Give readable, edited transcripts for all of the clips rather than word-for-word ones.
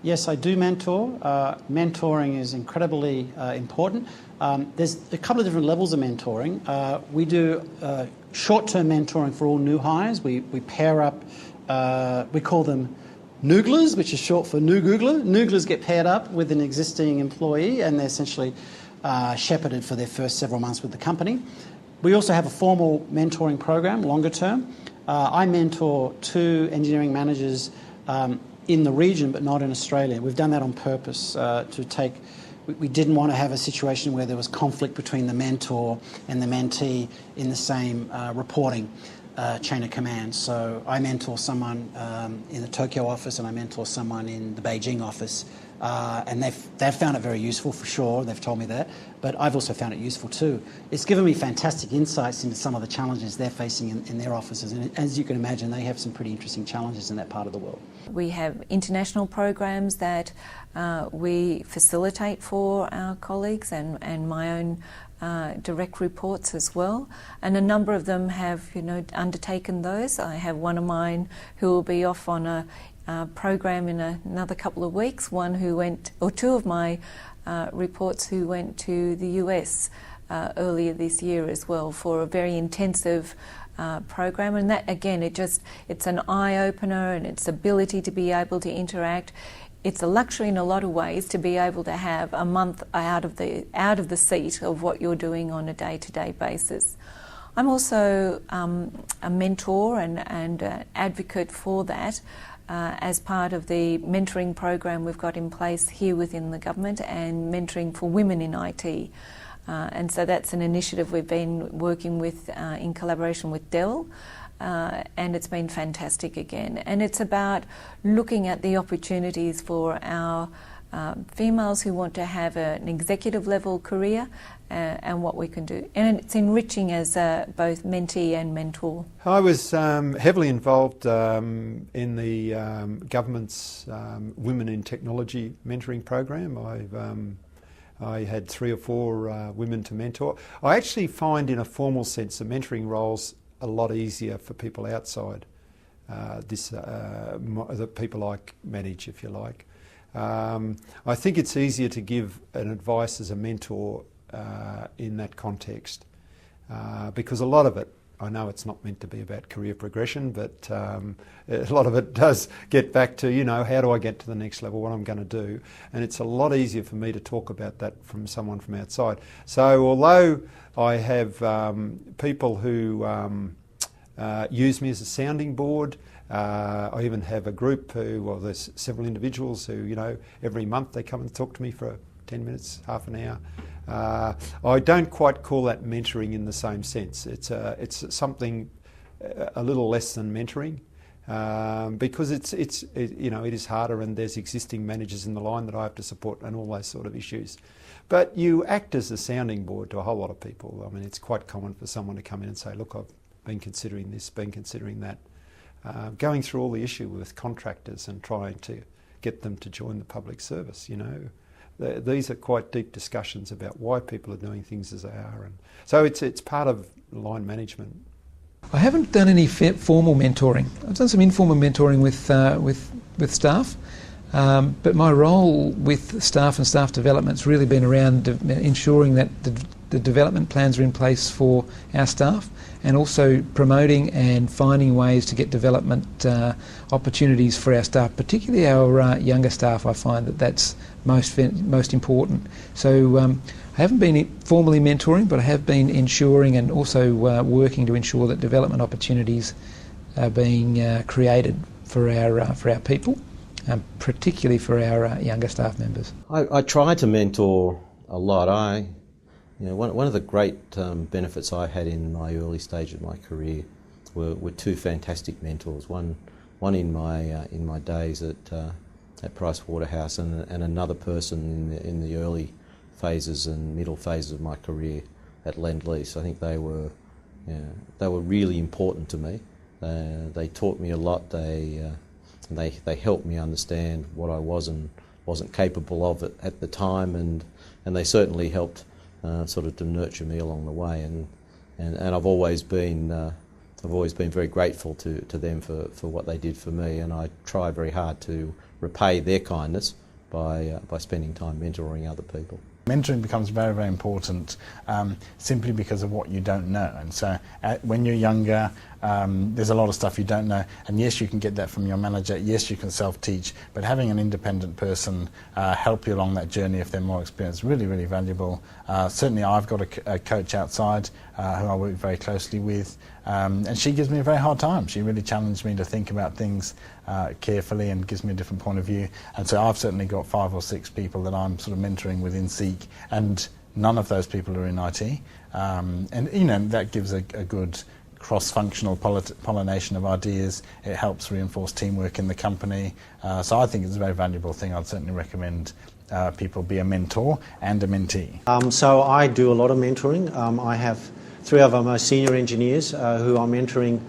Yes, I do mentor. Mentoring is incredibly important. There's a couple of different levels of mentoring. We do short-term mentoring for all new hires. We pair up, we call them Nooglers, which is short for new Googler. Nooglers get paired up with an existing employee and they're essentially shepherded for their first several months with the company. We also have a formal mentoring program, longer term. I mentor 2 engineering managers in the region, but not in Australia. We've done that on purpose we didn't want to have a situation where there was conflict between the mentor and the mentee in the same reporting chain of command. So I mentor someone in the Tokyo office and I mentor someone in the Beijing office. And they've found it very useful for sure, they've told me that, but I've also found it useful too. It's given me fantastic insights into some of the challenges they're facing in their offices, and as you can imagine, they have some pretty interesting challenges in that part of the world. We have international programs that we facilitate for our colleagues and my own direct reports as well, and a number of them have undertaken those. I have one of mine who will be off on a program in another couple of weeks, two of my reports who went to the US earlier this year as well for a very intensive program, and that again it's an eye-opener, and its ability to be able to interact. It's a luxury in a lot of ways to be able to have a month out of the seat of what you're doing on a day-to-day basis. I'm also a mentor and advocate for that. As part of the mentoring program we've got in place here within the government, and mentoring for women in IT. And so that's an initiative we've been working with in collaboration with Dell, and it's been fantastic again. And it's about looking at the opportunities for our females who want to have an executive level career and what we can do. And it's enriching as both mentee and mentor. I was heavily involved in the government's Women in Technology mentoring program. I had 3 or 4 women to mentor. I actually find in a formal sense the mentoring role's a lot easier for people outside the people I manage, if you like. I think it's easier to give an advice as a mentor in that context because a lot of it, I know it's not meant to be about career progression, but a lot of it does get back to, how do I get to the next level, what I'm going to do, and it's a lot easier for me to talk about that from someone from outside. So although I have people who use me as a sounding board, I even have a group there's several individuals who, every month they come and talk to me for 10 minutes, half an hour. I don't quite call that mentoring in the same sense. It's something a little less than mentoring because it is harder, and there's existing managers in the line that I have to support and all those sort of issues. But you act as a sounding board to a whole lot of people. I mean, it's quite common for someone to come in and say, look, I've been considering this, been considering that. Going through all the issue with contractors and trying to get them to join the public service, These are quite deep discussions about why people are doing things as they are. And so it's part of line management. I haven't done any formal mentoring. I've done some informal mentoring with staff, but my role with staff and staff development's really been around ensuring that the development plans are in place for our staff, and also promoting and finding ways to get development opportunities for our staff, particularly our younger staff. I find that's most important. So I haven't been formally mentoring, but I have been ensuring and also working to ensure that development opportunities are being created for our people, particularly for our younger staff members. I try to mentor a lot. One of the great benefits I had in my early stage of my career were 2 fantastic mentors. One in my days at Price Waterhouse, and another person in the early phases and middle phases of my career at Lend-Lease. I think they were really important to me. They taught me a lot. They helped me understand what I wasn't capable of at the time, and they certainly helped sort of to nurture me along the way. And I've always been I've always been very grateful to them for what they did for me, and I try very hard to repay their kindness by spending time mentoring other people. Mentoring becomes very, very important simply because of what you don't know. And so when you're younger, there's a lot of stuff you don't know. And yes, you can get that from your manager. Yes, you can self-teach. But having an independent person help you along that journey if they're more experienced, really, really valuable. Certainly I've got a coach outside who I work very closely with. And she gives me a very hard time. She really challenged me to think about things carefully and gives me a different point of view. And so I've certainly got 5 or 6 people that I'm sort of mentoring within Seek, and none of those people are in IT. And you know, that gives a good cross-functional pollination of ideas. It helps reinforce teamwork in the company. So I think it's a very valuable thing. I'd certainly recommend people be a mentor and a mentee. So I do a lot of mentoring. I have 3 of our most senior engineers who I'm mentoring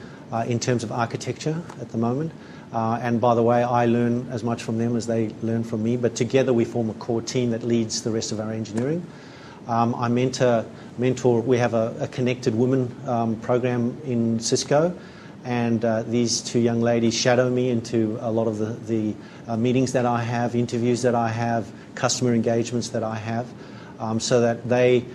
in terms of architecture at the moment. And by the way, I learn as much from them as they learn from me, but together we form a core team that leads the rest of our engineering. I mentor, we have a connected women program in Cisco, and these 2 young ladies shadow me into a lot of the meetings that I have, interviews that I have, customer engagements that I have, so that they,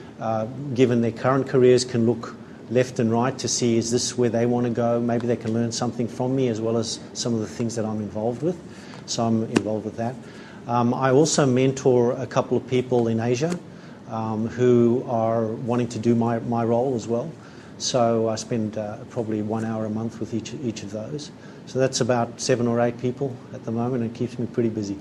given their current careers, can look left and right to see, is this where they want to go? Maybe they can learn something from me as well as some of the things that I'm involved with. So I'm involved with that. I also mentor a couple of people in Asia who are wanting to do my role as well. So I spend probably 1 hour a month with each of those. So that's about 7 or 8 people at the moment, and it keeps me pretty busy.